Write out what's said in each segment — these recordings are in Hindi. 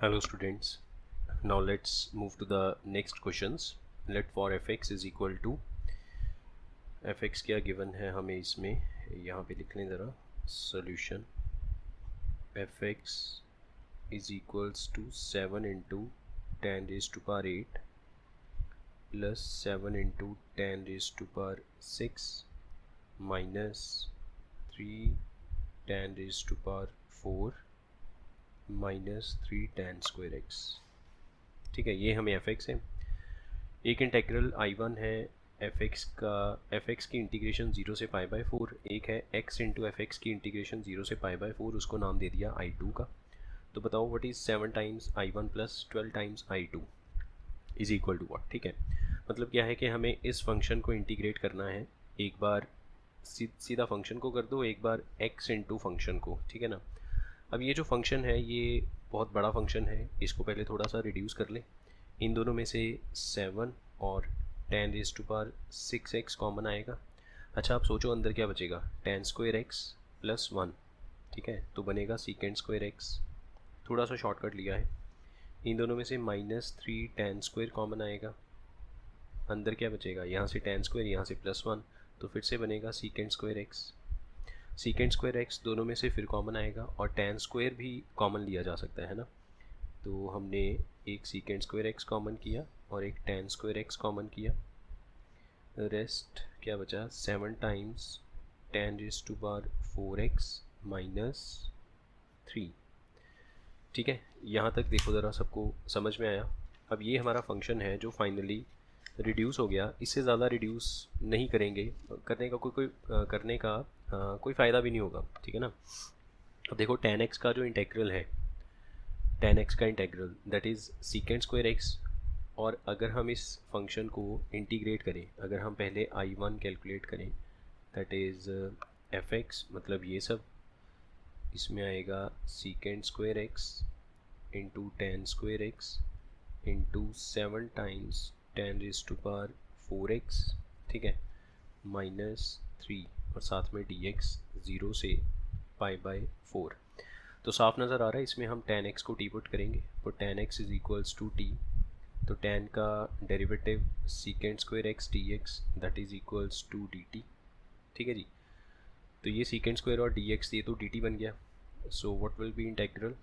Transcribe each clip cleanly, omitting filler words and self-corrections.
Hello students, now let's move to the next questions. Let for fx is equal to fx क्या गिवन है हमें इसमें यहाँ पे लिख लें ज़रा solution fx is equals to 7 into 10 raised to power 8 plus 7 into 10 raised to power 6 minus 3 10 raised to power 4 minus 3 tan square x. ठीक है, ये हमें एफ एक्स है। एक इंटेग्रल I1 है एफ एक्स का, एफ एक्स की इंटीग्रेशन 0 से पाई बाई 4। एक है x इंटू एफ एक्स की इंटीग्रेशन 0 से पाई बाई 4, उसको नाम दे दिया I2 का। तो बताओ what is 7 times I1 plus 12 times I2 is equal to what. ठीक है, मतलब क्या है कि हमें इस फंक्शन को इंटीग्रेट करना है। एक बार सीधा फंक्शन को कर दो, एक बार x इंटू फंक्शन को। ठीक है ना। अब ये जो फंक्शन है ये बहुत बड़ा फंक्शन है, इसको पहले थोड़ा सा रिड्यूस कर लें। इन दोनों में से 7 और 10 rays to power 6x common आएगा। अच्छा, आप सोचो अंदर क्या बचेगा, tan स्क्वायर एक्स प्लस 1। ठीक है, तो बनेगा सीकेंड स्क्वायर एक्स। थोड़ा सा शॉर्टकट लिया है। इन दोनों में से -3 tan स्क्वायर कॉमन आएगा। अंदर क्या बचेगा, यहाँ से tan स्क्वायर, यहाँ से +1, तो फिर से बनेगा सीकेंड स्क्वायर एक्स। सीकेंड स्क्वायर एक्स दोनों में से फिर कॉमन आएगा, और tan स्क्वायर भी कॉमन लिया जा सकता है ना। तो हमने एक सीकेंड स्क्वायर एक्स कॉमन किया और एक tan स्क्वायर एक्स कॉमन किया। रेस्ट क्या बचा, 7 times tan raise to power 4x minus 3। ठीक है, यहाँ तक देखो ज़रा, सबको समझ में आया। अब ये हमारा फंक्शन है जो फाइनली रिड्यूस हो गया। इससे ज़्यादा रिड्यूस नहीं करेंगे, करने का कोई फ़ायदा भी नहीं होगा। ठीक है ना। अब देखो tan x का जो इंटेग्रल है, tan x का integral that is सीकेंड square x. और अगर हम इस फंक्शन को इंटीग्रेट करें, अगर हम पहले I1 कैलकुलेट करें दैट इज़ fx, मतलब ये सब इसमें आएगा secant square x into tan square x into 7 times tan raise to power 4x। ठीक है, माइनस 3 और साथ में dx 0 से पाई बाई 4। तो साफ नज़र आ रहा है, इसमें हम tan x को t पुट करेंगे तो tan x is equals to t। तो tan का derivative secant square x dx that is equals to dt। ठीक है जी, तो ये सीकेंड स्क्वायर और dx ये तो dt बन गया। So what will be integral.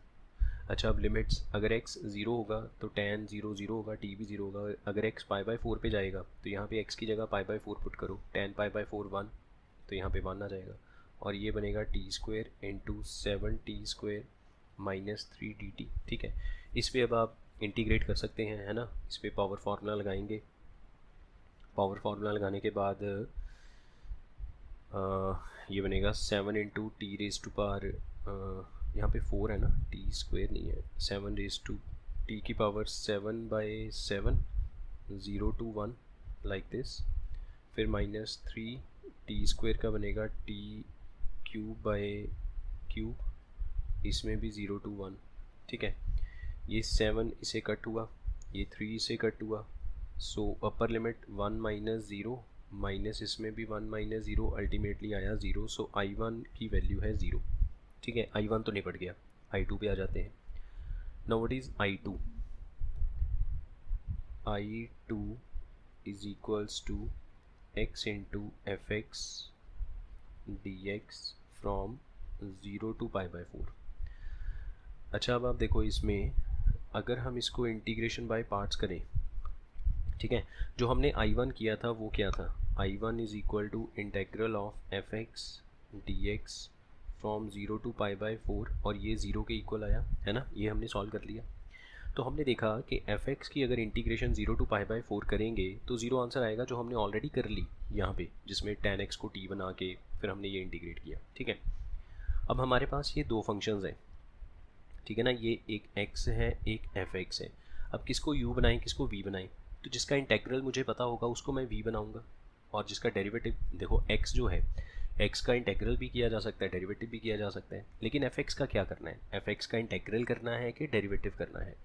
अच्छा, अब लिमिट्स, अगर x 0 होगा तो tan 0 0 होगा, t भी 0 होगा। अगर x पाई बाई 4 पे जाएगा तो यहाँ पे x की जगह पाई बाई 4 पुट करो, tan पाई बाई 4 1, तो यहाँ पे 1 आ जाएगा। और ये बनेगा t square into 7t square minus 3dt। ठीक है, इस पर अब आप इंटीग्रेट कर सकते हैं, है ना। इस पर पावर फार्मूला लगाएंगे। पावर फार्मूला लगाने के बाद ये बनेगा 7 into t raise to power, यहाँ पे 4 है ना, टी स्क्वायर नहीं है, 7 रेज़ टू टी की power 7 by 7 0 to 1 like this. फिर माइनस 3 टी स्क्वायर का बनेगा टी क्यूब बाई क्यूब, इसमें भी 0 to 1। ठीक है, ये 7 इसे कट हुआ, ये 3 इसे कट हुआ। सो अपर लिमिट 1 माइनस 0, माइनस इसमें भी 1 माइनस 0, अल्टीमेटली आया 0। सो I1 की वैल्यू है 0। ठीक है, I1 तो निपट गया, I2 पे आ जाते हैं। Now what is I2। I2 is equals to x into f x d x from 0 to pi by 4। अच्छा, अब आप देखो इसमें अगर हम इसको इंटीग्रेशन बाय पार्ट्स करें, ठीक है, जो हमने I1 किया था वो क्या था, I1 is equal to integral of f x d x from 0 to pi by 4, और ये 0 के इक्वल आया, है ना। ये हमने सॉल्व कर लिया। तो हमने देखा कि एफ एक्स की अगर इंटीग्रेशन 0 to पाई बाई 4 करेंगे तो 0 आंसर आएगा, जो हमने ऑलरेडी कर ली यहाँ पे, जिसमें tan x को t बना के फिर हमने ये इंटीग्रेट किया। ठीक है, अब हमारे पास ये दो फंक्शंस हैं। ठीक है ना, ये एक x है, एक एफ एक्स है। अब किसको u बनाएं, किसको v बनाएं। तो जिसका इंटेग्रल मुझे पता होगा उसको मैं v बनाऊंगा, और जिसका डेरिवेटिव, देखो x जो है, x का इंटेग्रल भी किया जा सकता है, डेरिवेटिव भी किया जा सकता है, लेकिन एफ एक्स का क्या करना है, एफ एक्स का इंटेग्रल करना है कि डेरिवेटिव करना है।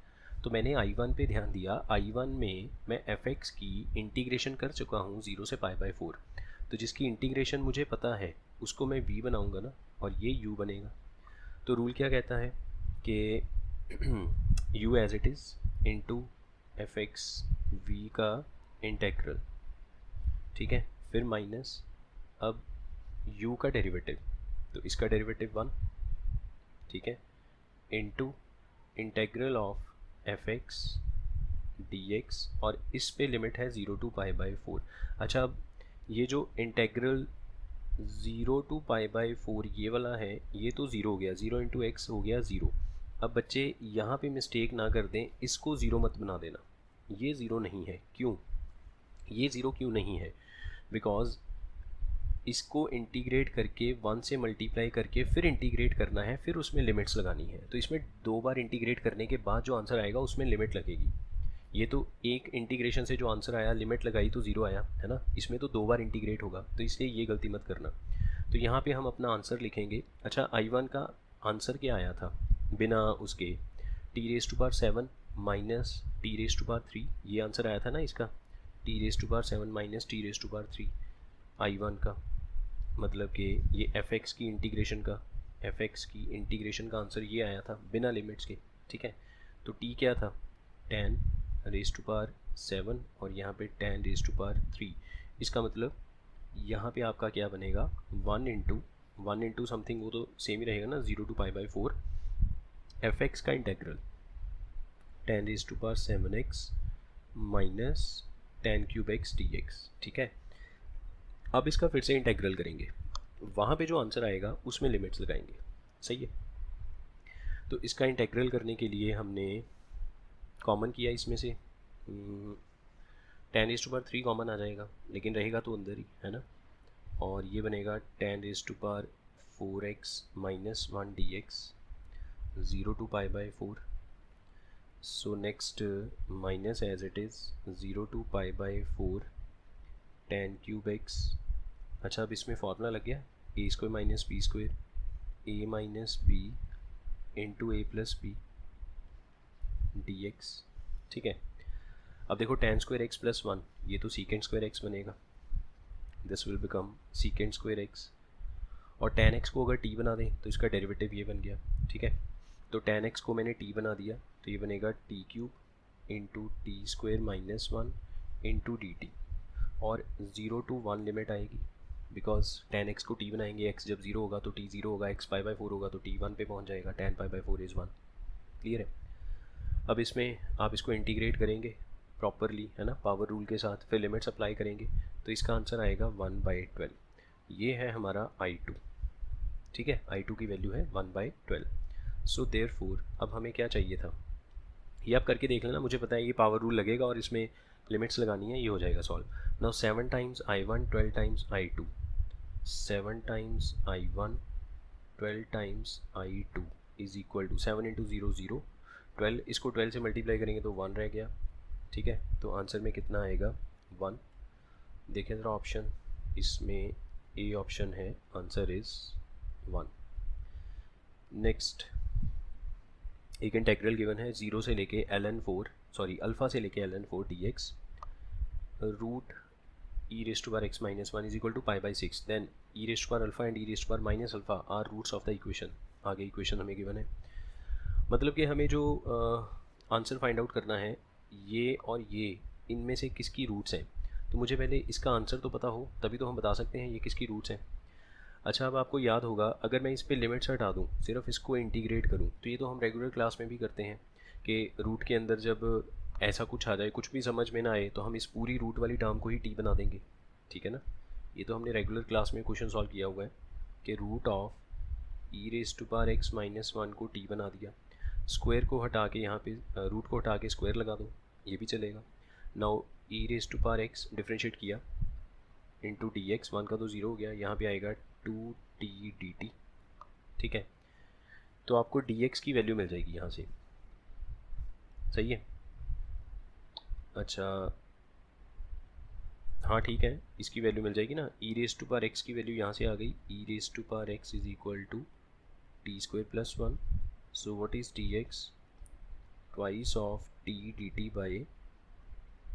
तो मैंने I1 पे ध्यान दिया, I1 में मैं एफ एक्स की इंटीग्रेशन कर चुका हूँ 0 से पाई बाई 4। तो जिसकी इंटीग्रेशन मुझे पता है उसको मैं v बनाऊंगा ना, और ये u बनेगा। तो रूल क्या कहता है कि u as it is into f x v का इंटेग्रल, ठीक है, फिर माइनस अब u का डेरिवेटिव, तो इसका डेरिवेटिव 1, ठीक है, into integral of f x d x, और इस पे लिमिट है 0 टू पाई बाई 4। अच्छा, अब ये जो इंटेग्रल 0 टू पाई बाई 4 ये वाला है, ये तो ज़ीरो हो गया, 0 इंटू एक्स हो गया 0। अब बच्चे यहाँ पे मिस्टेक ना कर दें, इसको ज़ीरो मत बना देना, ये ज़ीरो नहीं है। क्यों ये ज़ीरो क्यों नहीं है? बिकॉज इसको इंटीग्रेट करके 1 से मल्टीप्लाई करके फिर इंटीग्रेट करना है, फिर उसमें लिमिट्स लगानी है, तो इसमें 2 बार इंटीग्रेट करने के बाद जो आंसर आएगा उसमें लिमिट लगेगी। ये तो एक इंटीग्रेशन से जो आंसर आया, लिमिट लगाई तो ज़ीरो आया है ना, इसमें तो 2 बार इंटीग्रेट होगा, तो इसलिए ये गलती मत करना। तो यहाँ पे हम अपना आंसर लिखेंगे। अच्छा, I1 का आंसर क्या आया था बिना उसके, t⁻7 माइनस t⁻3, ये आंसर आया था ना इसका, t⁻7 माइनस t⁻3 I1 का, मतलब कि ये fx की इंटीग्रेशन का आंसर ये आया था बिना लिमिट्स के, ठीक है। तो t क्या था, 10⁻7 और यहाँ पे 10⁻3, इसका मतलब यहाँ पे आपका क्या बनेगा, 1 इंटू समथिंग, वो तो सेम ही रहेगा ना, 0 to pi by 4 f x का इंटेग्रल 10⁻7x माइनस 10³ dx, ठीक है। अब इसका फिर से इंटेग्रल करेंगे, वहाँ पे जो आंसर आएगा उसमें लिमिट्स लगाएंगे, सही है। तो इसका इंटेग्रल करने के लिए हमने कॉमन किया इसमें से, 10⁻3 कॉमन आ जाएगा, लेकिन रहेगा तो अंदर ही है ना, और ये बनेगा 10⁻4x minus 1 dx 0 to pi by 4। So next minus as it is 0 to pi by 4 10³ x। अच्छा, अब इसमें फॉर्मूला लग गया, a² minus b², a minus b into a plus b dx, ठीक है। अब देखो tan² x प्लस 1, ये तो secant² x बनेगा, this will become secant² x, और tan x को अगर t बना दें तो इसका डेरिवेटिव ये बन गया, ठीक है। तो tan x को मैंने t बना दिया, तो ये बनेगा t³ into t² minus 1 into dt, और 0 टू 1 लिमिट आएगी, बिकॉज tan x को t बनाएंगे, x जब 0 होगा तो t 0 होगा, x पाई बाई 4 होगा तो t 1 पे पहुंच जाएगा, tan pi by 4 is 1, clear है। अब इसमें आप इसको इंटीग्रेट करेंगे प्रॉपरली, है ना, पावर रूल के साथ, फिर लिमिट्स अप्लाई करेंगे, तो इसका आंसर आएगा 1/12। ये है हमारा I2, ठीक है, I2 की वैल्यू है 1/12। सो देयरफॉर अब हमें क्या चाहिए था, ये आप करके देख लेना, मुझे पता है ये पावर रूल लगेगा और इसमें लिमिट्स लगानी है, ये हो जाएगा solve. Now 7 times I1 12 times I2, 7 times I1 12 times I2 is equal to 7 into 0 0, 12, इसको 12 से मल्टीप्लाई करेंगे तो 1 रह गया, ठीक है। तो आंसर में कितना आएगा, 1। देखें ज़रा ऑप्शन, इसमें ए ऑप्शन है, आंसर इज़ 1। नेक्स्ट एक इंटेग्रल गिवन है 0 से लेके अल्फ़ा से लेके ln4 dx root e⁻x minus 1 is equal to pi by 6, then e⁻α and e⁻−α are roots of the equation. आगे इक्वेशन हमें गिवन है, मतलब कि हमें जो आंसर फाइंड आउट करना है, ये और ये इनमें से किसकी रूट्स हैं, तो मुझे पहले इसका आंसर तो पता हो, तभी तो हम बता सकते हैं ये किसकी रूट्स हैं। अच्छा, अब आपको याद होगा, अगर मैं इस पर लिमिट्स हटा दूँ, सिर्फ इसको इंटीग्रेट करूँ, तो ये तो हम रेगुलर क्लास में भी करते हैं कि रूट के अंदर जब ऐसा कुछ आ जाए, कुछ भी समझ में ना आए, तो हम इस पूरी रूट वाली टर्म को ही टी बना देंगे, ठीक है ना। ये तो हमने रेगुलर क्लास में क्वेश्चन सॉल्व किया हुआ है कि रूट ऑफ e⁻x माइनस 1 को टी बना दिया, स्क्वायर को हटा के यहाँ पे रूट को हटा के स्क्वायर लगा दो, ये भी चलेगा। नाउ e⁻x डिफ्रेंशिएट किया इंटू डी एक्स, 1 का तो 0 हो गया, यहाँ पे आएगा 2t dt, ठीक है। तो आपको dx की वैल्यू मिल जाएगी यहाँ से, सही है। अच्छा हाँ ठीक है, इसकी वैल्यू मिल जाएगी ना, e⁻x की वैल्यू यहाँ से आ गई, e⁻x is equal to t² plus 1, so what is dx, twice of t dt by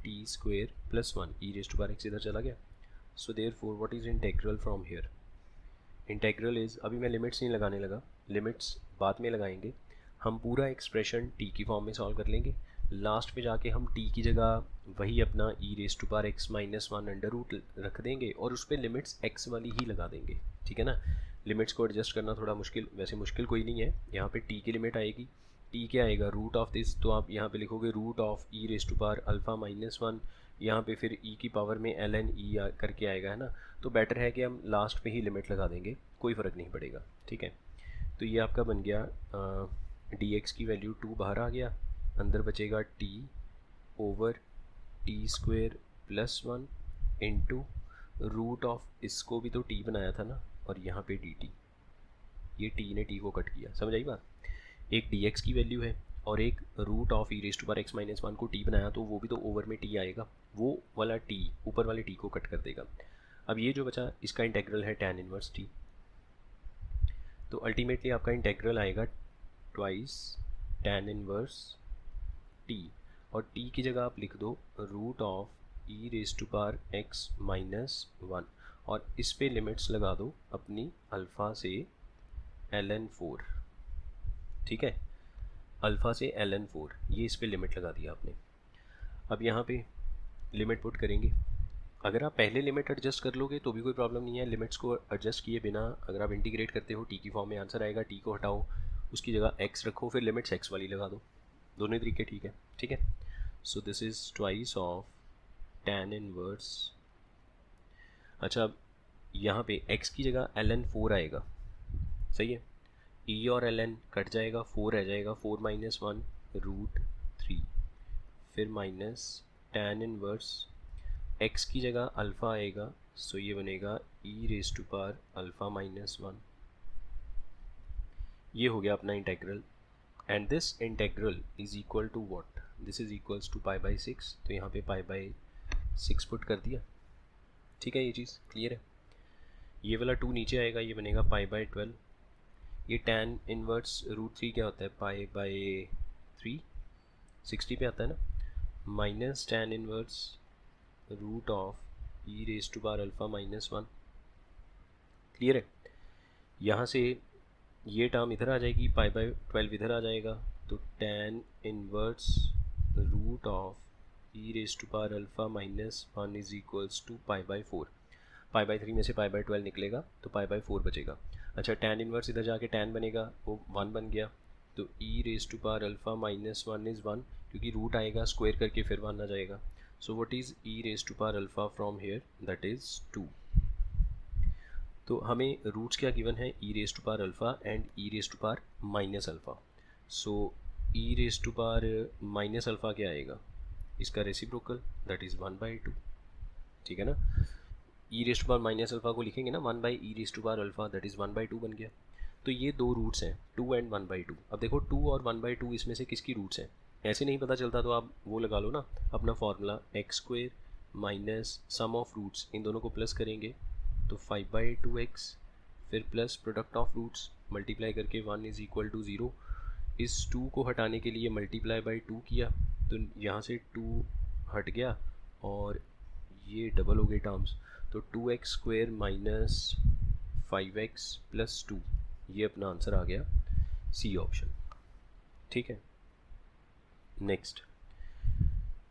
t² plus 1, e⁻x इधर चला गया, so therefore what is integral from here, integral is, अभी मैं लिमिट्स नहीं लगाने लगा, लिमिट्स बाद में लगाएंगे, हम पूरा एक्सप्रेशन टी की फॉर्म में सॉल्व कर लेंगे, लास्ट में जाके हम टी की जगह वही अपना e raise to power x minus one under root रख देंगे और उस पर लिमिट्स एक्स वाली ही लगा देंगे, ठीक है ना। लिमिट्स को एडजस्ट करना थोड़ा मुश्किल, वैसे मुश्किल कोई नहीं है। यहाँ पे टी की लिमिट आएगी, टी क्या आएगा, रूट ऑफ दिस, तो आप यहाँ पे लिखोगे root of e raise to power alpha minus one, यहाँ पे फिर ई की पावर में एल एन ई करके आएगा, है ना। तो बेटर है कि हम लास्ट पे ही लिमिट लगा देंगे, कोई फ़र्क नहीं पड़ेगा, ठीक है। तो ये आपका बन गया डी एक्स की वैल्यू 2 बाहर आ गया, अंदर बचेगा t over t square plus one into root of, इसको भी तो टी बनाया था ना, और यहाँ पे डी टी, ये टी ने टी को कट किया, समझ आई बात। एक डी एक्स की वैल्यू है और एक root of e raise to power x minus one को टी बनाया, तो वो भी तो ओवर में टी आएगा, वो वाला टी ऊपर वाले टी को कट कर देगा। अब ये जो बचा इसका इंटेग्रल है tan इनवर्स टी, तो अल्टीमेटली आपका इंटेग्रल आएगा ट्वाइस tan इनवर्स टी, और टी की जगह आप लिख दो root of e raise to power x minus one, और इस पे लिमिट्स लगा दो अपनी अल्फ़ा से ln4, ठीक है, अल्फ़ा से ln4, ये इस पे लिमिट लगा दिया आपने। अब यहाँ पे लिमिट पुट करेंगे, अगर आप पहले लिमिट एडजस्ट कर लोगे तो भी कोई प्रॉब्लम नहीं है, लिमिट्स को एडजस्ट किए बिना अगर आप इंटीग्रेट करते हो टी की फॉर्म में आंसर आएगा, टी को हटाओ उसकी जगह एक्स रखो, फिर लिमिट्स एक्स वाली लगा दो, दोनों तरीके ठीक है, ठीक है। So this is twice of tan inverse, अच्छा अब यहाँ पे x की जगह ln4 आएगा, सही है, e और ln कट जाएगा, 4 रह जाएगा, 4 माइनस वन रूट 3, फिर माइनस tan इनवर्स x की जगह अल्फ़ा आएगा, सो ये बनेगा e raise to power alpha minus one, ये हो गया अपना integral, and this integral is equal to what, this is equals to pi by 6, तो यहाँ पे पाई बाई 6 पुट कर दिया, ठीक है, ये चीज़ क्लियर है। ये वाला 2 नीचे आएगा, ये बनेगा पाई बाई 12, ये tan इनवर्स रूट 3 क्या होता है, पाई बाई 3, 60 पे आता है ना, minus tan inverse root of e raise to power alpha minus one, clear है। यहाँ से ये टर्म इधर आ जाएगी, पाई बाई 12 इधर आ जाएगा, तो tan inverse root of e raise to power alpha minus one is equals to pi by 4, pi by 3 में से पाई बाई 12 निकलेगा तो पाई बाई 4 बचेगा। अच्छा tan इनवर्स इधर जाके tan बनेगा, वो 1 बन गया, तो e raise to power alpha minus one is 1, क्योंकि रूट आएगा स्क्वायर करके फिर 1 आ जाएगा, so what is e raise to power alpha from here, that is 2। तो हमें रूट्स क्या गिवन है, e raise to power alpha and e raise to power minus alpha, so e raise to power minus alpha क्या आएगा, इसका रेसिप्रोकल दैट इज़ 1/2, ठीक है ना। E raise to power minus alpha को लिखेंगे ना 1 e raise to power alpha, that is 1/2 बन गया। तो ये दो रूट्स हैं 2 एंड 1/2। अब देखो 2 और 1/2 इसमें से किसकी रूट्स हैं, ऐसे नहीं पता चलता तो आप वो लगा लो ना अपना formula, x square minus sum of roots, इन दोनों को प्लस करेंगे तो 5/2x, फिर plus product of roots multiply करके 1 इज़ इक्वल टू 0, इस 2 को हटाने के लिए मल्टीप्लाई बाई 2 किया, तो यहाँ से 2 हट गया और ये डबल हो गए टर्म्स, तो 2x square minus 5x plus 2, ये अपना आंसर आ गया सी ऑप्शन, ठीक है। नेक्स्ट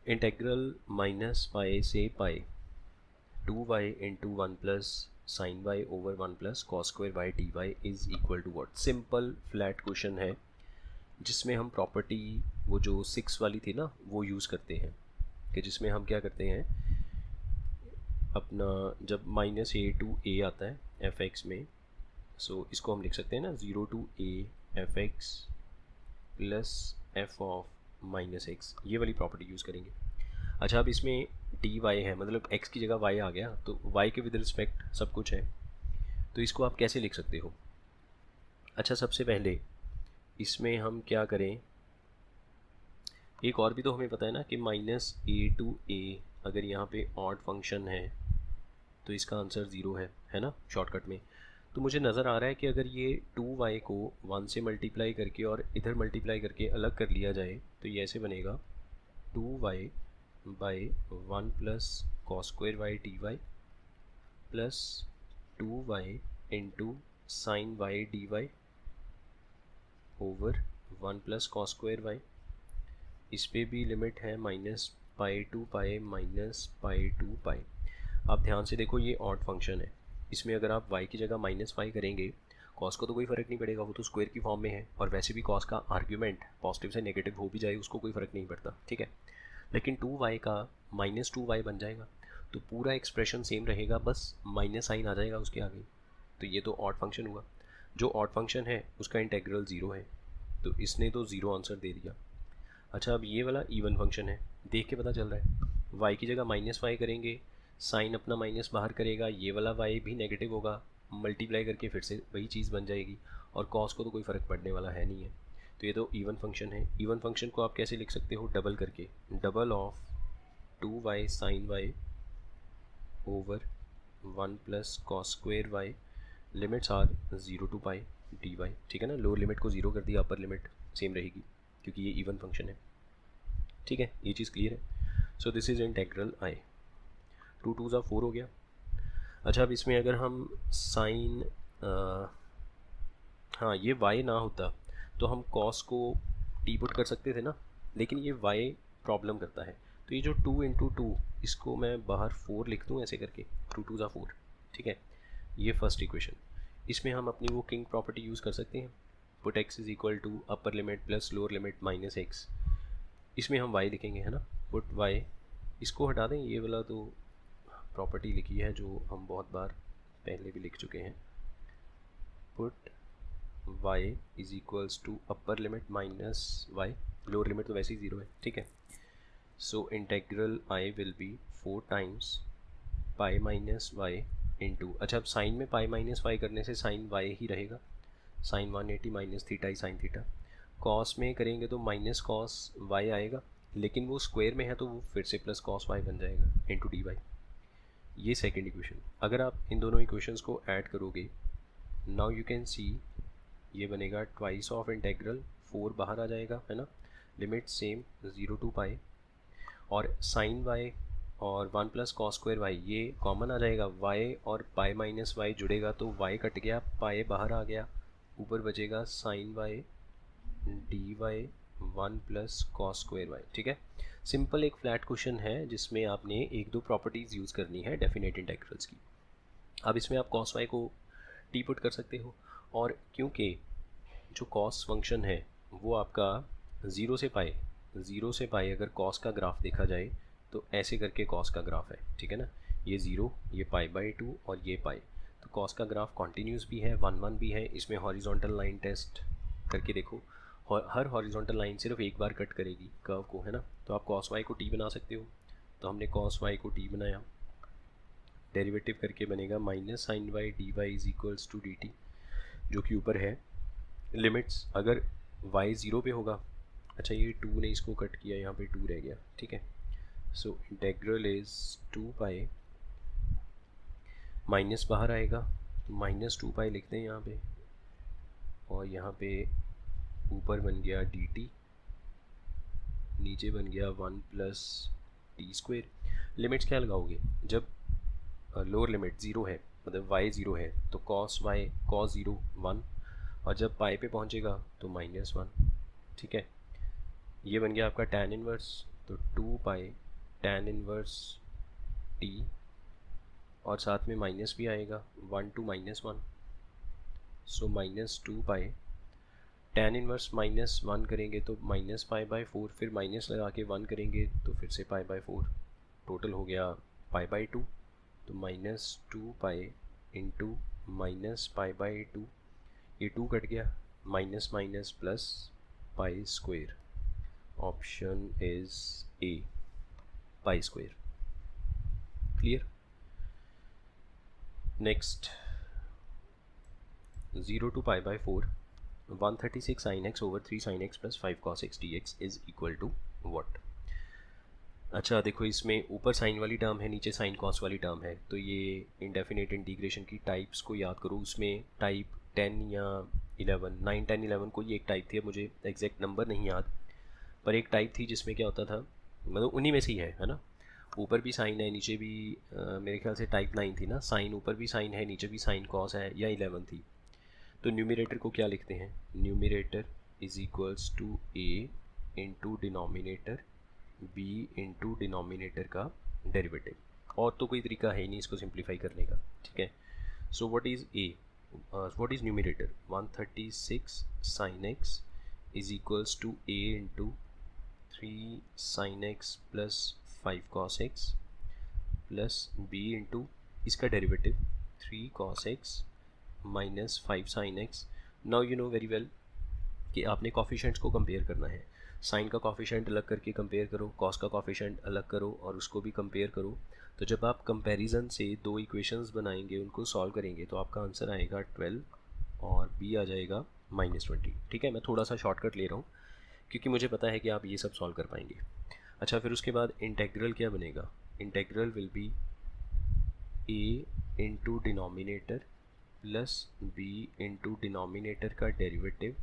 इंटेग्रल माइनस पाई से pi 2y into 1 plus sine y over 1 plus cos square y d y is equal to what, simple flat question है जिसमें हम प्रॉपर्टी वो जो 6 वाली थी ना वो यूज़ करते हैं, कि जिसमें हम क्या करते हैं अपना जब माइनस ए टू ए आता है एफ एक्स में, सो इसको हम लिख सकते हैं ना 0 to a f x plus f of minus x, ये वाली प्रॉपर्टी यूज़ करेंगे। अच्छा अब इसमें डी वाई है, मतलब x की जगह y आ गया, तो y के विद रिस्पेक्ट सब कुछ है, तो इसको आप कैसे लिख सकते हो। अच्छा सबसे पहले इसमें हम क्या करें, एक और भी तो हमें पता है ना कि माइनस ए टू ए अगर यहाँ पे ऑड फंक्शन है तो इसका आंसर 0 है ना शॉर्टकट में। तो मुझे नज़र आ रहा है कि अगर ये 2y को 1 से मल्टीप्लाई करके और इधर मल्टीप्लाई करके अलग कर लिया जाए तो ये ऐसे बनेगा 2y by 1 plus cos square y d y plus 2y into sine y d y over 1 plus cos square y, इस पे भी लिमिट है minus pi to pi minus pi to pi. आप ध्यान से देखो, ये ऑड फंक्शन है, इसमें अगर आप y की जगह माइनस वाई करेंगे कॉस को तो कोई फ़र्क नहीं पड़ेगा, वो तो स्क्वायर की फॉर्म में है, और वैसे भी कॉस का आर्ग्यूमेंट पॉजिटिव से नेगेटिव हो भी जाए उसको कोई फ़र्क नहीं पड़ता, ठीक है। लेकिन 2y का माइनस 2y बन जाएगा, तो पूरा एक्सप्रेशन सेम रहेगा, बस माइनस साइन आ जाएगा उसके आगे। तो ये तो ऑड फंक्शन हुआ, जो ऑड फंक्शन है उसका इंटेग्रल ज़ीरो है, तो इसने तो ज़ीरो आंसर दे दिया। अच्छा, अब ये वाला इवन फंक्शन है, देख के पता चल रहा है, y की जगह माइनस वाई करेंगे, साइन अपना माइनस बाहर करेगा, ये वाला y भी नेगेटिव होगा, मल्टीप्लाई करके फिर से वही चीज़ बन जाएगी, और कॉस को तो कोई फ़र्क पड़ने वाला है नहीं है। तो ये तो इवन फंक्शन है। इवन फंक्शन को आप कैसे लिख सकते हो, डबल करके, double of 2y sine y over 1 plus cos square y, limits are 0 to pi dy, ठीक है ना। लोअर लिमिट को 0 कर दिया, अपर लिमिट सेम रहेगी क्योंकि ये इवन फंक्शन है, ठीक है। ये चीज़ क्लियर है। सो दिस इज़ इंटेग्रल आई, 2 2 4 हो गया। अच्छा, अब इसमें अगर हम साइन हाँ ये y ना होता तो हम cos को टी पुट कर सकते थे ना, लेकिन ये y प्रॉब्लम करता है। तो ये जो 2 इंटू टू, इसको मैं बाहर 4 लिख दूँ ऐसे करके, 2 2 4, ठीक है। ये फर्स्ट इक्वेशन, इसमें हम अपनी वो किंग प्रॉपर्टी यूज़ कर सकते हैं, put x is equal to upper limit plus lower limit minus x, इसमें हम y लिखेंगे, है ना। पुट y, इसको हटा दें, ये वाला तो प्रॉपर्टी लिखी है जो हम बहुत बार पहले भी लिख चुके हैं। Put y is equals to upper limit minus y, lower limit तो वैसे ही ज़ीरो है, ठीक है। So integral i will be 4 times pi minus y into, अच्छा अब साइन में पाई माइनस वाई करने से साइन y ही रहेगा, साइन 180 माइनस थीटा ही साइन थीटा। कॉस में करेंगे तो माइनस कॉस y आएगा, लेकिन वो स्क्वायर में है तो वो फिर से प्लस कॉस y बन जाएगा इंटू डी वाई। ये सेकेंड इक्वेशन। अगर आप इन दोनों इक्वेशंस को ऐड करोगे, नाउ यू कैन सी, ये बनेगा ट्वाइस ऑफ इंटेग्रल, 4 बाहर आ जाएगा, है ना, लिमिट सेम 0 टू पाई, और साइन y और 1 प्लस कॉस स्क्वायर y ये कॉमन आ जाएगा, y और पाई माइनस वाई जुड़ेगा तो y कट गया, पाई बाहर आ गया, ऊपर बचेगा sine y d y 1 plus cos square y, ठीक है। सिंपल एक फ्लैट क्वेश्चन है जिसमें आपने एक दो प्रॉपर्टीज़ यूज़ करनी है डेफिनेट इंटेग्रल्स की। अब इसमें आप कॉस y को टी पुट कर सकते हो, और क्योंकि जो कॉस फंक्शन है वो आपका 0 से पाई अगर कॉस का ग्राफ देखा जाए तो ऐसे करके कॉस का ग्राफ है, ठीक है ना। ये 0, ये पाई बाई 2 और ये पाई, तो कॉस का ग्राफ कॉन्टीन्यूस भी है, 1 1 भी है। इसमें हॉरिजॉन्टल लाइन टेस्ट करके देखो, हर हॉरिजॉन्टल लाइन सिर्फ एक बार कट करेगी कर्व को, है ना। तो आप कॉस वाई को टी बना सकते हो, तो हमने कॉस वाई को टी बनाया, डेरिवेटिव करके बनेगा minus sine y d y is equals to d t, जो कि ऊपर है लिमिट्स, अगर y 0 पे होगा, अच्छा ये 2 ने इसको कट किया, यहाँ पे 2 रह गया, ठीक है। So integral is 2 pi, minus बाहर आएगा तो माइनस 2 पाई लिखते हैं यहाँ पे, और यहाँ पे ऊपर बन गया dt, नीचे बन गया 1 प्लस टी स्क्वेयर। लिमिट्स क्या लगाओगे, जब लोअर लिमिट 0 है मतलब y 0 है तो cos y cos 0 1, और जब पाई पे पहुंचेगा तो -1, ठीक है। ये बन गया आपका tan इनवर्स, तो 2 पाई tan इनवर्स t, और साथ में माइनस भी आएगा 1 to -1, so -2 pi tan inverse -1 करेंगे तो -π/4, फिर माइनस लगा के 1 करेंगे तो फिर से π/4, टोटल हो गया π/2, तो -2 पाई इंटू -π/2, ये 2 कट गया, minus minus plus pi square, option is a, pi square. Clear. Next 0 to π/4, 136 sin x over 3 sin x plus 5 cos x dx is equal to what. अच्छा देखो, इसमें ऊपर साइन वाली टर्म है, नीचे साइन कॉस वाली टर्म है, तो ये इंडेफिनेट इंटीग्रेशन की टाइप्स को याद करो। उसमें टाइप 10 या 11, 9 10 11 कोई एक टाइप थी, अब मुझे एग्जैक्ट नंबर नहीं याद, पर एक टाइप थी जिसमें क्या होता था, मतलब उन्हीं में से ही है ना। ऊपर भी साइन है, नीचे भी मेरे ख्याल से टाइप 9 थी ना, साइन ऊपर भी साइन है, नीचे भी साइन कॉस है, या 11 थी। तो न्यूमरेटर को क्या लिखते हैं, numerator is equals to a into denominator b into denominator का डेरिवेटिव। और तो कोई तरीका है ही नहीं इसको सिंप्लीफाई करने का, ठीक है। So what is a, what is numerator, 136 sin x is equals to a into 3 sin x plus 5 cos x plus b into इसका derivative 3 cos x minus 5 sin x। Now you know very well कि आपने कॉफिशेंट्स को कंपेयर करना है। साइन का कॉफिशेंट अलग करके कंपेयर करो, कॉस का कॉफिशेंट अलग करो और उसको भी कंपेयर करो। तो जब आप कंपैरिजन से दो इक्वेशंस बनाएंगे, उनको सॉल्व करेंगे, तो आपका आंसर आएगा 12 और b आ जाएगा -20। ठीक है, मैं थोड़ा सा शॉर्टकट ले रहा हूँ क्योंकि मुझे पता है कि आप ये सब सॉल्व कर पाएंगे। अच्छा, फिर उसके बाद इंटेग्रल क्या बनेगा, integral will be a into denominator plus b into denominator का डेरिवेटिव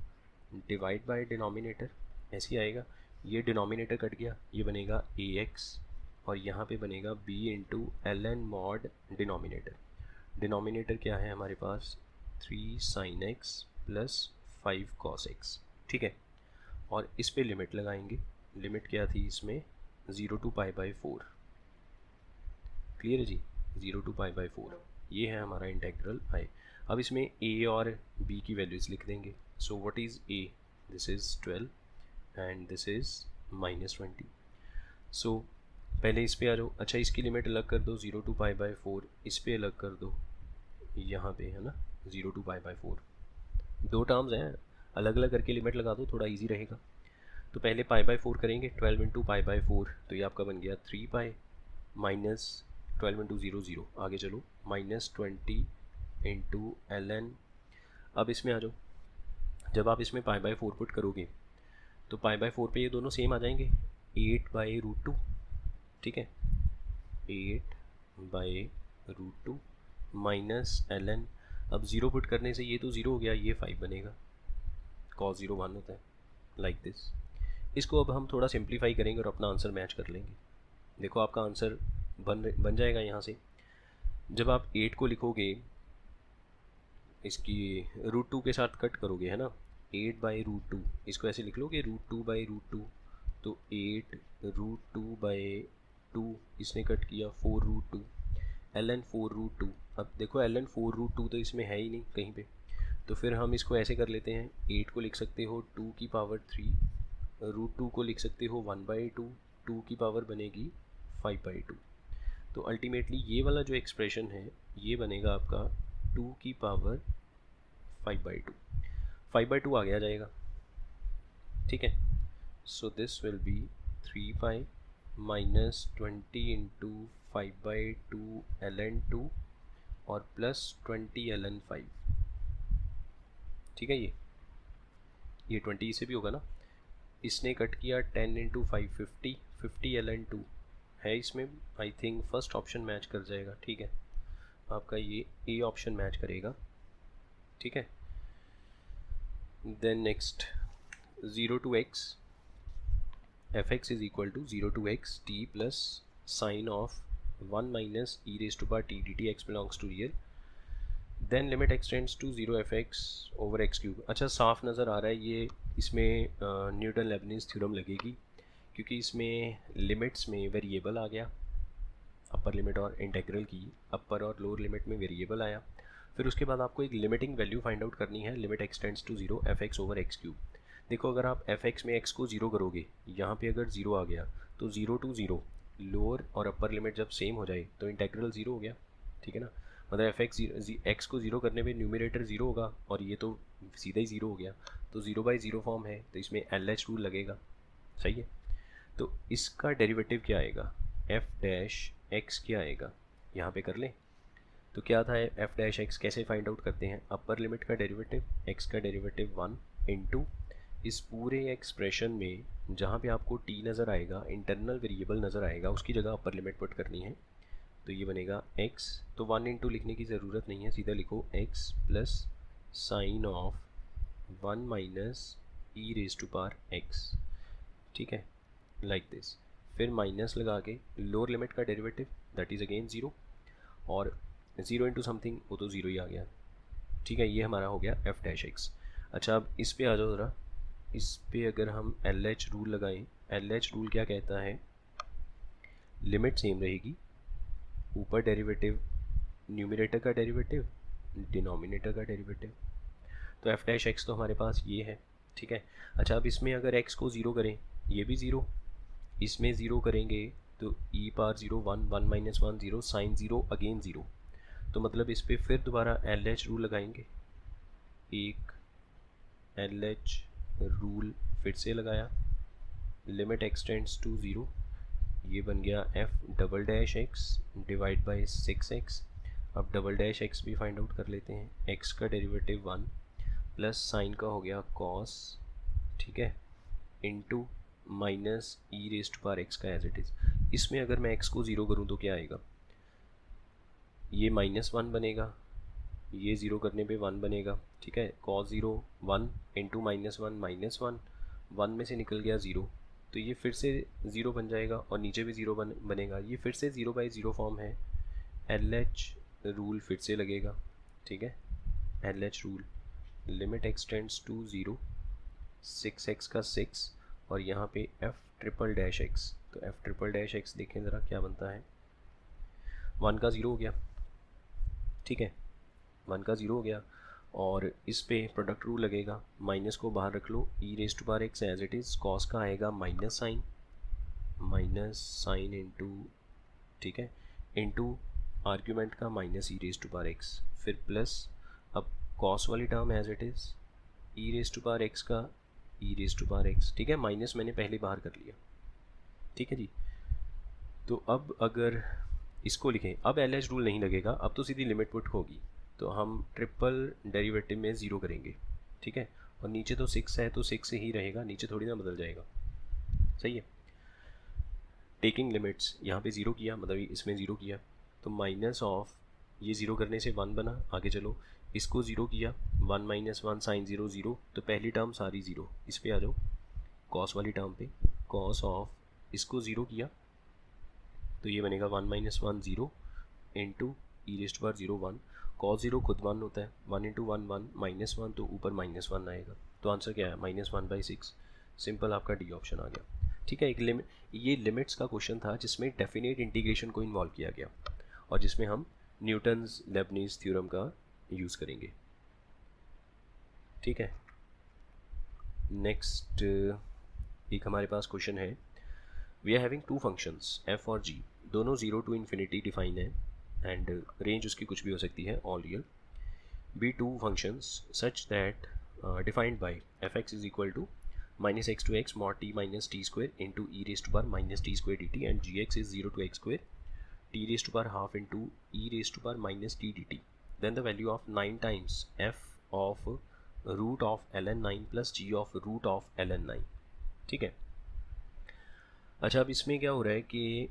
डिवाइड बाय डिनोमिनेटर, ऐसे ही आएगा। ये डिनोमिनेटर कट गया, ये बनेगा ax और यहाँ पे बनेगा b into ln mod denominator. Denominator क्या है हमारे पास, 3 sin x plus 5 cos x, ठीक है। और इस पे लिमिट लगाएंगे, लिमिट क्या थी इसमें, 0 to π/4। क्लियर है जी, 0 to π/4, ये है हमारा इंटेग्रल आई। अब इसमें a और b की वैल्यूज़ लिख देंगे। सो what is a, this is 12 and this is -20। सो पहले इस पे आ जाओ। अच्छा, इसकी लिमिट अलग कर दो, 0 to π/4, इस पे अलग कर दो, यहाँ पे है ना 0 to π/4। दो टर्म्स हैं, अलग अलग करके लिमिट लगा दो, थोड़ा इजी रहेगा। तो पहले π/4 करेंगे, 12 इंटू π/4, तो ये आपका बन गया 3π माइनस 12 इंटू 0 0, आगे चलो -20 इंटू ln। अब इसमें आ जाओ, जब आप इसमें π/4 पुट करोगे तो π/4 पे ये दोनों सेम आ जाएंगे, 8/√2, ठीक है, 8/√2 माइनस ln। अब 0 पुट करने से ये तो 0 हो गया, ये 5 बनेगा, cos 0 1 होता है, लाइक दिस। इसको अब हम थोड़ा सिंप्लीफाई करेंगे और अपना आंसर मैच कर लेंगे। देखो आपका आंसर बन जाएगा यहाँ से। जब आप 8 को लिखोगे, इसकी √2 के साथ कट करोगे, है ना, 8/√2, इसको ऐसे लिख लोगे √2/√2, तो 8√2/2, इसने कट किया 4√2, ln 4√2। अब देखो ln 4√2 तो इसमें है ही नहीं कहीं पे, तो फिर हम इसको ऐसे कर लेते हैं, 8 को लिख सकते हो 2 की पावर 3, √2 को लिख सकते हो 1/2, 2 की पावर बनेगी 5/2। तो अल्टीमेटली ये वाला जो एक्सप्रेशन है ये बनेगा आपका 2 की पावर 5/2, 5/2 आगे आ जाएगा, ठीक है। So this will be 3π minus 20 into 5/2 ln 2 और प्लस 20 ln 5, ठीक है। ये 20 इसे भी होगा ना, इसने कट किया 10 इंटू 5 50, 50 ln 2 है इसमें। I think first option match कर जाएगा, ठीक है, आपका ये ए ऑप्शन मैच करेगा, ठीक है। Then next 0 to x, fx is equal to 0 to x t plus sine of 1 minus e raise to power t dt, x belongs to real, then limit extends to 0 fx over x cube. अच्छा, साफ नज़र आ रहा है ये, इसमें न्यूटन लेबनिज़ थ्योरम लगेगी क्योंकि इसमें लिमिट्स में वेरिएबल आ गया, अपर लिमिट और इंटेग्रल की अपर और लोअर लिमिट में वेरिएबल आया। फिर उसके बाद आपको एक लिमिटिंग वैल्यू फाइंड आउट करनी है, limit extends to 0 fx over x cube. देखो अगर आप fx में x को 0 करोगे, यहाँ पे अगर 0 आ गया तो 0 to 0 लोअर और अपर लिमिट जब सेम हो जाए तो इंटेग्रल 0 हो गया, ठीक है ना। मतलब x को 0 करने पे न्यूमिनेटर 0 होगा और ये तो सीधा ही 0 हो गया, तो 0/0 फॉर्म है, तो इसमें LH रूल लगेगा, सही है। तो इसका डेरिवेटिव क्या आएगा, f डैश x क्या आएगा, यहाँ पे कर लें। तो क्या था f डैश x, कैसे फाइंड आउट करते हैं, अपर लिमिट का डेरिवेटिव, x का डेरिवेटिव 1 इंटू इस पूरे एक्सप्रेशन में जहाँ पे आपको t नज़र आएगा, इंटरनल वेरिएबल नज़र आएगा, उसकी जगह अपर लिमिट पुट करनी है, तो ये बनेगा x। तो 1 इंटू लिखने की ज़रूरत नहीं है, सीधा लिखो x plus sine of 1 minus e raise to power x, ठीक है, लाइक दिस। फिर माइनस लगा के लोअर लिमिट का डेरिवेटिव दैट इज़ अगेन 0, और 0 इंटू समथिंग, वो तो 0 ही आ गया, ठीक है। ये हमारा हो गया f डैश x। अच्छा, अब इस पे आ जाओ ज़रा, इस पे अगर हम LH रूल लगाएं, LH रूल क्या कहता है, लिमिट सेम रहेगी, ऊपर डेरिवेटिव न्यूमरेटर का डेरिवेटिव, डिनोमिनेटर का डेरिवेटिव। तो एफ डैश एक्स तो हमारे पास ये है, ठीक है। अच्छा, अब इसमें अगर एक्स को ज़ीरो करें, ये भी ज़ीरो, इसमें ज़ीरो करेंगे तो e power zero, one, one minus one zero, sine zero, again zero. तो मतलब इस पर फिर दोबारा एल एच रूल लगाएंगे, एक एल एच रूल फिर से लगाया, लिमिट एक्सटेंड्स टू ज़ीरो, ये बन गया F double dash x divide by six x. अब डबल डैश एक्स भी फाइंड आउट कर लेते हैं, एक्स का डेरिवेटिव वन प्लस साइन का हो गया कॉस, ठीक है, into minus e raise to power x का एज इट इज़। इसमें अगर मैं एक्स को ज़ीरो करूँ तो क्या आएगा, ये माइनस वन बनेगा, ये ज़ीरो करने पे वन बनेगा, ठीक है। Cos zero one into minus one minus one, one में से निकल गया ज़ीरो, तो ये फिर से ज़ीरो बन जाएगा और नीचे भी ज़ीरो बनेगा, ये फिर से ज़ीरो बाई ज़ीरो फॉर्म है। एल एच रूल फिर से लगेगा, ठीक है, L H rule, limit extends to zero, six x का सिक्स और यहाँ पे एफ ट्रिपल डैश एक्स। तो एफ ट्रिपल डैश एक्स देखें ज़रा क्या बनता है, वन का ज़ीरो हो गया, ठीक है, वन का ज़ीरो हो गया। और इस पे प्रोडक्ट रूल लगेगा, माइनस को बाहर रख लो, e raise to power x as it is, cos का आएगा माइनस साइन इंटू, ठीक है, इंटू आर्ग्यूमेंट का minus e raise to power x, फिर प्लस, अब कॉस वाली term as it is, e raise to power x का e raise to power x, ठीक है, माइनस मैंने पहले बाहर कर लिया, ठीक है जी। तो अब अगर इसको लिखें, अब एल एच रूल नहीं लगेगा, अब तो सीधी लिमिट पुट होगी, तो हम ट्रिपल डेरिवेटिव में ज़ीरो करेंगे, ठीक है, और नीचे तो सिक्स है तो सिक्स ही रहेगा, नीचे थोड़ी ना बदल जाएगा, सही है। टेकिंग लिमिट्स, यहाँ पे ज़ीरो किया, मतलब इसमें ज़ीरो किया, तो माइनस ऑफ, ये ज़ीरो करने से वन बना, आगे चलो, इसको ज़ीरो किया, one minus one sine zero zero, तो पहली टर्म सारी ज़ीरो, इस पर आ जाओ कॉस वाली टर्म पे, कॉस ऑफ, इसको ज़ीरो किया तो ये बनेगा one minus one zero into e raise to power zero one, cos zero खुद वन होता है, one into one one, minus one तो ऊपर माइनस वन आएगा, तो आंसर क्या है, minus one by six. Simple, आपका डी ऑप्शन आ गया, ठीक है। एक ये लिमिट्स का क्वेश्चन था जिसमें डेफिनेट इंटीग्रेशन को इन्वॉल्व किया गया और जिसमें हम न्यूटन्स लेबनीज थ्योरम का यूज़ करेंगे, ठीक है। नेक्स्ट एक हमारे पास क्वेश्चन है, we are having two functions f और जी, दोनों ज़ीरो टू इन्फिनिटी डिफाइन है एंड रेंज उसकी कुछ भी हो सकती है, all real, be two functions such that defined by f x is equal to minus x to x mod t minus t square into e raise to power minus t square d t and g x is zero to x square t raise to power half into e raise to power minus t d t, then the value of nine times f of root of l n nine plus g of root of l n nine, ठीक है। अच्छा, अब इसमें क्या हो रहा है कि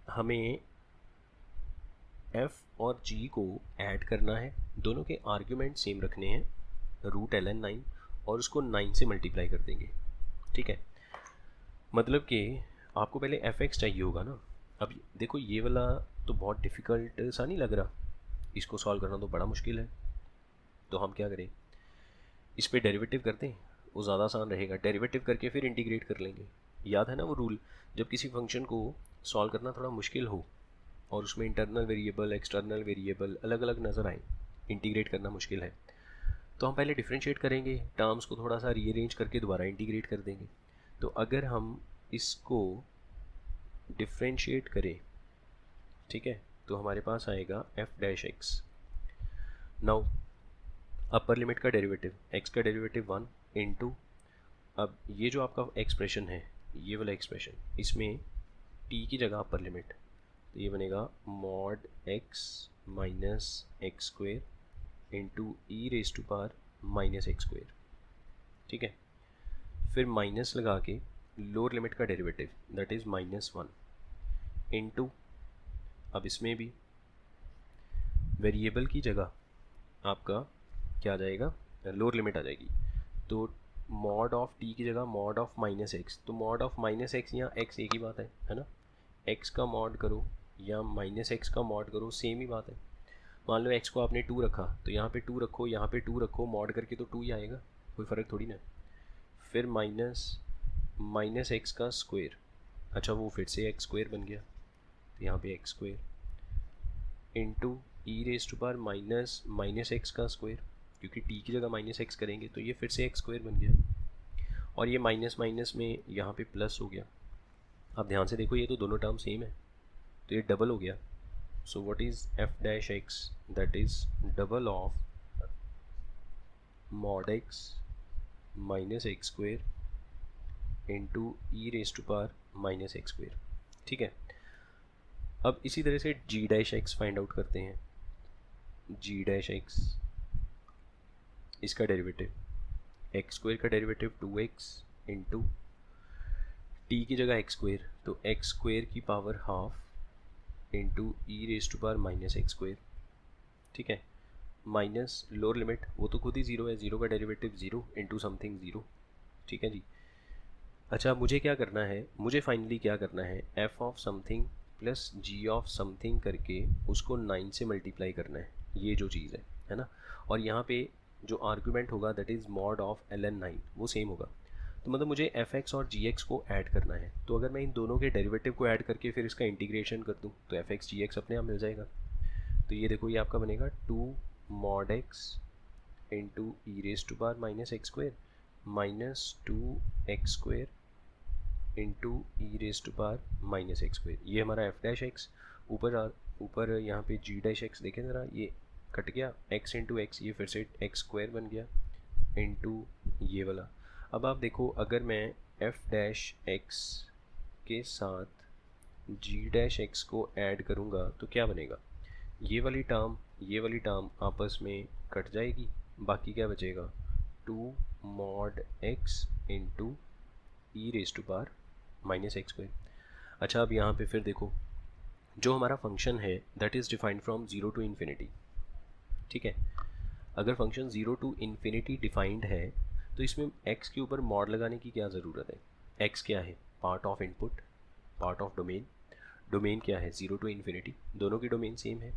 हमें f और g को ऐड करना है, दोनों के आर्ग्यूमेंट सेम रखने हैं, रूट एल एन नाइन, और उसको 9 से मल्टीप्लाई कर देंगे, ठीक है। मतलब कि आपको पहले एफ एक्स चाहिए होगा ना। अब देखो ये वाला तो बहुत डिफ़िकल्ट सा नहीं लग रहा, इसको सॉल्व करना तो बड़ा मुश्किल है, तो हम क्या करें, इस पर डेरिवेटिव करते हैं, वो ज़्यादा आसान रहेगा, डेरिवेटिव करके फिर इंटीग्रेट कर लेंगे। याद है ना वो रूल, जब किसी फंक्शन को सॉल्व करना थोड़ा मुश्किल हो और उसमें इंटरनल वेरिएबल एक्सटर्नल वेरिएबल अलग अलग नज़र आए, इंटीग्रेट करना मुश्किल है, तो हम पहले डिफ्रेंशिएट करेंगे, टर्म्स को थोड़ा सा रीअरेंज करके दोबारा इंटीग्रेट कर देंगे। तो अगर हम इसको डिफ्रेंशिएट करें, ठीक है, तो हमारे पास आएगा F dash x. Now upper limit का डेरिवेटिव, एक्स का डेरिवेटिव वन इंटू, अब ये जो आपका एक्सप्रेशन है, ये वाला एक्सप्रेशन, इसमें टी की जगह अपर लिमिट, तो ये बनेगा mod x minus x square into e raise to power minus x square, ठीक है। फिर माइनस लगा के लोअर लिमिट का derivative that is minus one into, अब इसमें भी वेरिएबल की जगह आपका क्या आ जाएगा, लोअर लिमिट आ जाएगी, तो मॉड ऑफ टी की जगह मॉड ऑफ माइनस एक्स, तो मॉड ऑफ माइनस एक्स, यहाँ एक्स एक ही बात है ना, एक्स का मॉड करो या माइनस एक्स का मॉड करो, सेम ही बात है। मान लो एक्स को आपने टू रखा, तो यहाँ पे टू रखो, यहाँ पे टू रखो, मॉड करके तो टू ही आएगा, कोई फ़र्क थोड़ी ना। फिर माइनस एक्स का स्क्वायर, अच्छा वो फिर से एक्स स्क्वायर बन गया, तो यहाँ पे x square into e raise to power minus x का स्क्वायर, क्योंकि टी की जगह माइनस एक्स करेंगे तो ये फिर से एक्स स्क्वायर बन गया, और ये माइनस माइनस में यहाँ पे प्लस हो गया। अब ध्यान से देखो, ये तो दोनों टर्म सेम है, तो ये डबल हो गया। So what is f dash x, that is double of mod x minus x square into e raise to power minus x square. ठीक है, अब इसी तरह से g dash x find out करते हैं। जी डैश एक्स, इसका डेरिवेटिव एक्स स्क्वायर का डेरिवेटिव 2x इंटू टी की जगह एक्स स्क्वायर, तो एक्स स्क्वायर की power half into e raise to power minus x square. ठीक है, माइनस लोअर लिमिट, वो तो खुद ही ज़ीरो है, ज़ीरो का derivative zero into something zero. ठीक है जी। अच्छा, मुझे क्या करना है, मुझे फाइनली क्या करना है, f of something plus g of something करके उसको 9 से मल्टीप्लाई करना है, ये जो चीज़ है ना। और यहाँ पे जो आर्गूमेंट होगा that is mod of ln9, वो सेम होगा। तो मतलब मुझे एफ एक्स और जी एक्स को ऐड करना है, तो अगर मैं इन दोनों के डेरिवेटिव को ऐड करके फिर इसका इंटीग्रेशन कर दूँ तो एफ एक्स जी एक्स अपने आप मिल जाएगा। तो ये देखो, ये आपका बनेगा 2 mod x into e raise to power minus x square minus 2x square into e raise to power minus x square. ये हमारा एफ डैश एक्स, ऊपर यहाँ पे जी डैश एक्स देखें ज़रा, ये कट गया, x इंटू एक्स, ये फिर से एक्स स्क्वायर बन गया इंटू ये वाला। अब आप देखो, अगर मैं एफ डैश एक्स के साथ जी डैश एक्स को ऐड करूँगा तो क्या बनेगा, ये वाली टर्म आपस में कट जाएगी, बाकी क्या बचेगा, 2 mod x into e raise to power minus x square. अच्छा, अब यहाँ पे फिर देखो, जो हमारा फंक्शन है that is defined from zero to infinity. ठीक है, अगर function zero to infinity defined है तो इसमें x के ऊपर मॉड लगाने की क्या ज़रूरत है। x क्या है, part of input, part of domain, domain क्या है, ज़ीरो टू इन्फिनिटी, दोनों की डोमेन सेम है।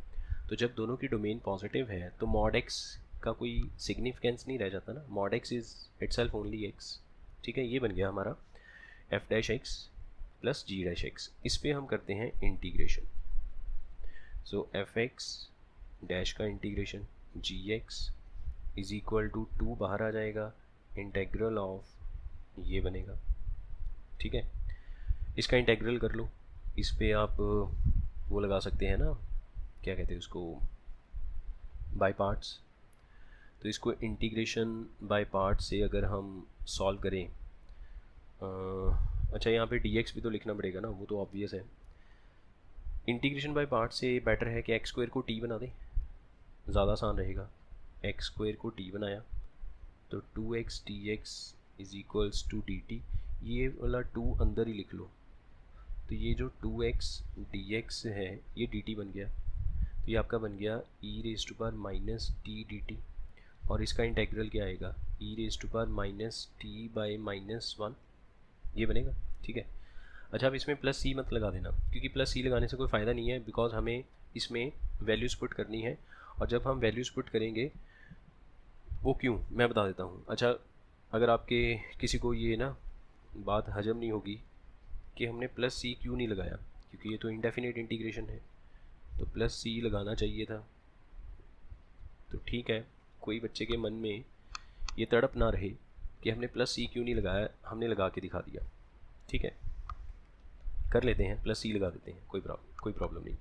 तो जब दोनों की डोमेन पॉजिटिव है तो मॉड x का कोई सिग्निफिकेंस नहीं रह जाता ना, mod x is itself only x। ठीक है, ये बन गया हमारा f dash x plus g dash x. इस पर हम करते हैं integration. So f x dash का integration g x is equal to 2 बाहर आ जाएगा, इंटेग्रल ऑफ ये बनेगा। ठीक है, इसका इंटेग्रल कर लो, इस पे आप वो लगा सकते हैं ना, क्या कहते हैं उसको, बाय पार्ट्स। तो इसको इंटीग्रेशन बाय पार्ट से अगर हम सॉल्व करें, अच्छा यहाँ पे dx भी तो लिखना पड़ेगा ना, वो तो ऑब्वियस है। इंटीग्रेशन बाय पार्ट से बेटर है कि एक्स स्क्वायर को t बना दें, ज़्यादा आसान रहेगा। एक्स स्क्वायर को t बनाया तो 2x dx is equals to dt, ये वाला 2 अंदर ही लिख लो, तो ये जो 2x dx है ये dt बन गया, तो ये आपका बन गया e raise to power minus t dt, और इसका इंटेग्रल क्या आएगा, e raise to power minus t by minus 1, ये बनेगा। ठीक है, अच्छा अब इसमें प्लस सी मत लगा देना, क्योंकि प्लस सी लगाने से कोई फ़ायदा नहीं है, बिकॉज हमें इसमें वैल्यूज़ पुट करनी है, और जब हम वैल्यूज़ पुट करेंगे, वो क्यों मैं बता देता हूँ। अच्छा, अगर आपके किसी को ये ना बात हजम नहीं होगी कि हमने प्लस सी क्यों नहीं लगाया, क्योंकि ये तो इंडेफिनेट इंटीग्रेशन है, तो प्लस सी लगाना चाहिए था। तो ठीक है, कोई बच्चे के मन में ये तड़प ना रहे कि हमने प्लस सी क्यों नहीं लगाया, हमने लगा के दिखा दिया। ठीक है, कर लेते हैं, प्लस सी लगा देते हैं, कोई प्रॉब्लम नहीं।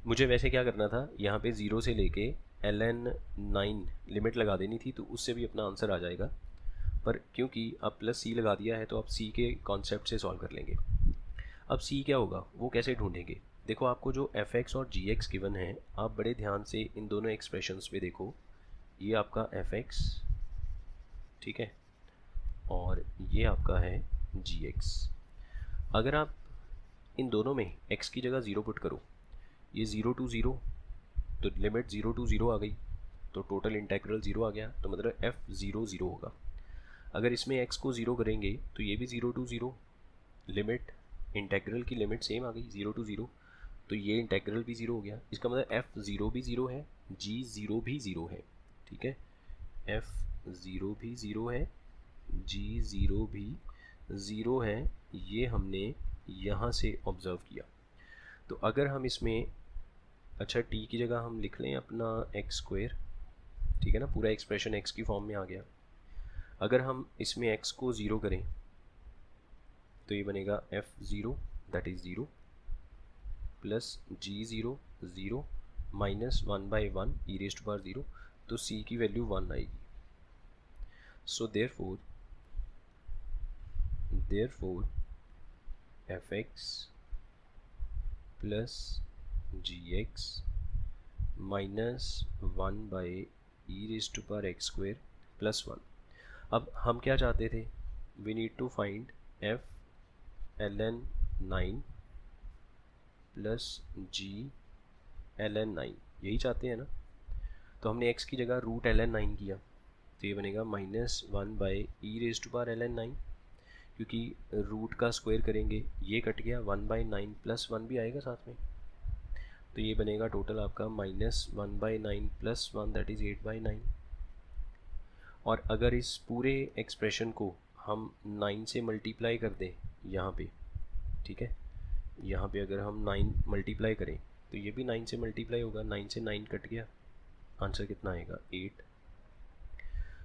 मुझे वैसे क्या करना था, यहाँ पे 0 से लेके ln9 लिमिट लगा देनी थी, तो उससे भी अपना आंसर आ जाएगा, पर क्योंकि अब प्लस सी लगा दिया है तो आप सी के कॉन्सेप्ट से सॉल्व कर लेंगे। अब सी क्या होगा वो कैसे ढूंढेंगे, देखो आपको जो एफ एक्स और जी एक्स गिवन है, आप बड़े ध्यान से इन दोनों एक्सप्रेशंस पे देखो, ये आपका एफ एक्स, ठीक है, और ये आपका है जी एक्स। अगर आप इन दोनों में x की जगह 0 पुट करो, ये 0 टू 0, तो लिमिट 0 टू 0 आ गई, तो टोटल इंटेग्रल 0 आ गया, तो मतलब f 0 0 होगा। अगर इसमें x को 0 करेंगे तो ये भी 0 टू 0, लिमिट इंटेग्रल की लिमिट सेम आ गई 0 टू 0, तो ये इंटेग्रल भी 0 हो गया। इसका मतलब f 0 भी 0 है, g 0 भी 0 है। ठीक है, f 0 भी 0 है, G0 भी 0 है, ये हमने यहाँ से ऑब्ज़र्व किया। तो अगर हम इसमें अच्छा t की जगह हम लिख लें अपना x², ठीक है ना, पूरा एक्सप्रेशन x की फॉर्म में आ गया। अगर हम इसमें x को 0 करें तो ये बनेगा f0 that is 0 plus G0 0 minus 1/1 e⁻0, तो c की वैल्यू 1 आएगी। So therefore fx plus gx minus 1/e⁻x² plus 1। अब हम क्या चाहते थे, we need to find f ln 9 plus g ln 9, यही चाहते हैं ना। तो हमने x की जगह रूट ln 9 किया, तो ये बनेगा माइनस 1/e⁻ln 9, क्योंकि रूट का स्क्वायर करेंगे ये कट गया, 1/9 प्लस 1 भी आएगा साथ में, तो ये बनेगा टोटल आपका माइनस 1/9 प्लस 1 दैट इज़ 8/9। और अगर इस पूरे एक्सप्रेशन को हम 9 से मल्टीप्लाई कर दें यहाँ पे, ठीक है, यहाँ पे अगर हम 9 मल्टीप्लाई करें तो ये भी 9 से मल्टीप्लाई होगा, 9 से 9 कट गया, आंसर कितना आएगा 8।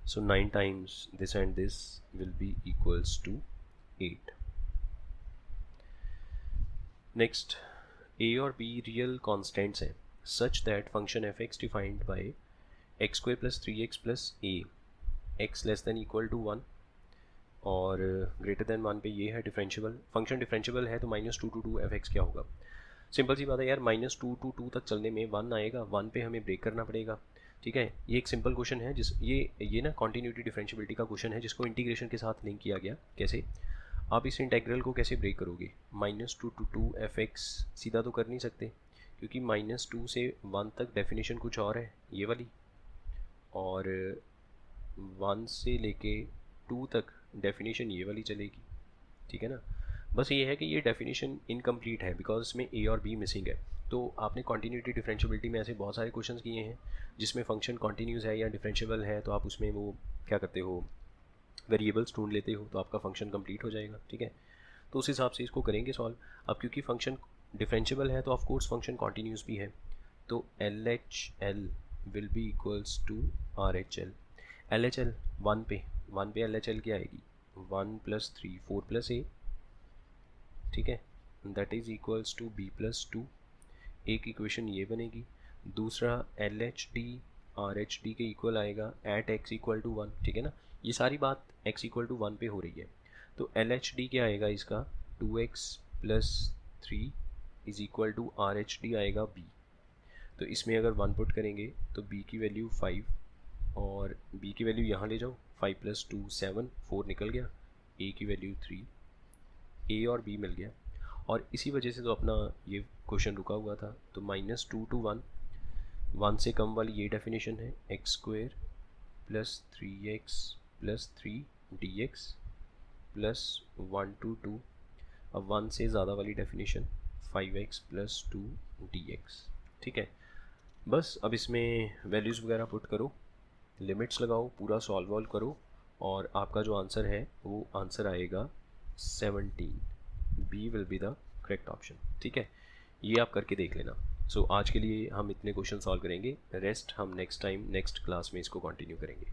So 9 times this and this will be equals to 8। Next, a और b रियल कॉन्स्टेंट्स हैं such that function f(x) defined by x² plus 3x plus a, x less than equal to 1 और ग्रेटर देन 1 पे ये है डिफरेंशियबल। फंक्शन डिफरेंशियबल है तो -2 to 2 f(x) क्या होगा। सिंपल सी बात है यार, -2 to 2 तक चलने में 1 आएगा, 1 पे हमें ब्रेक करना पड़ेगा, ठीक है। ये एक सिंपल क्वेश्चन है, जिस ये ना कॉन्टीन्यूटी डिफरेंशियबिलिटी का क्वेश्चन है, जिसको इंटीग्रेशन के साथ लिंक किया गया। कैसे आप इस इंटेग्रल को कैसे ब्रेक करोगे, -2 to 2 f(x) सीधा तो कर नहीं सकते, क्योंकि -2 से 1 तक डेफिनेशन कुछ और है ये वाली, और 1 से लेके 2 तक डेफिनेशन ये वाली चलेगी, ठीक है ना। बस ये है कि ये डेफिनेशन इनकम्प्लीट है बिकॉज इसमें a और b मिसिंग है। तो आपने कॉन्टीन्यूटी डिफरेंशियबिलिटी में ऐसे बहुत सारे क्वेश्चंस किए हैं जिसमें फंक्शन कॉन्टीन्यूस है या डिफरेंशियबल है, तो आप उसमें वो क्या करते हो, वेरिएबल्स ढूंढ लेते हो, तो आपका फंक्शन कंप्लीट हो जाएगा, ठीक है। तो उस हिसाब से इसको करेंगे सॉल्व। अब क्योंकि फंक्शन डिफरेंशियबल है तो ऑफ कोर्स फंक्शन कॉन्टीन्यूस भी है, तो LHL will be equals to RHL। LHL 1 पे LHL क्या आएगी, 1 + 3 4 + a, ठीक है, that is equals to b + 2। एक इक्वेशन ये बनेगी, दूसरा LHD RHD के इक्वल आएगा एट x = 1, ठीक है ना। ये सारी बात x = 1 पे हो रही है, तो LHD क्या आएगा इसका 2x + 3 is equal to RHD आएगा b। तो इसमें अगर 1 पुट करेंगे तो b की वैल्यू 5 और b की वैल्यू यहाँ ले जाओ, 5 + 2 7 4 निकल गया, a की वैल्यू 3, a और b मिल गया। और इसी वजह से तो अपना ये क्वेश्चन रुका हुआ था। तो -2 to 1, 1 से कम वाली ये डेफिनेशन है x² + 3x + 3 dx plus 1 to 2। अब 1 से ज़्यादा वाली डेफिनेशन 5x + 2 dx, ठीक है। बस अब इसमें वैल्यूज़ वगैरह पुट करो, लिमिट्स लगाओ, पूरा सॉल्व करो, और आपका जो आंसर है वो आंसर आएगा 17। B will be the correct option, ठीक है। ये आप करके देख लेना। सो आज के लिए हम इतने क्वेश्चन सॉल्व करेंगे, रेस्ट हम नेक्स्ट टाइम नेक्स्ट क्लास में इसको कंटिन्यू करेंगे।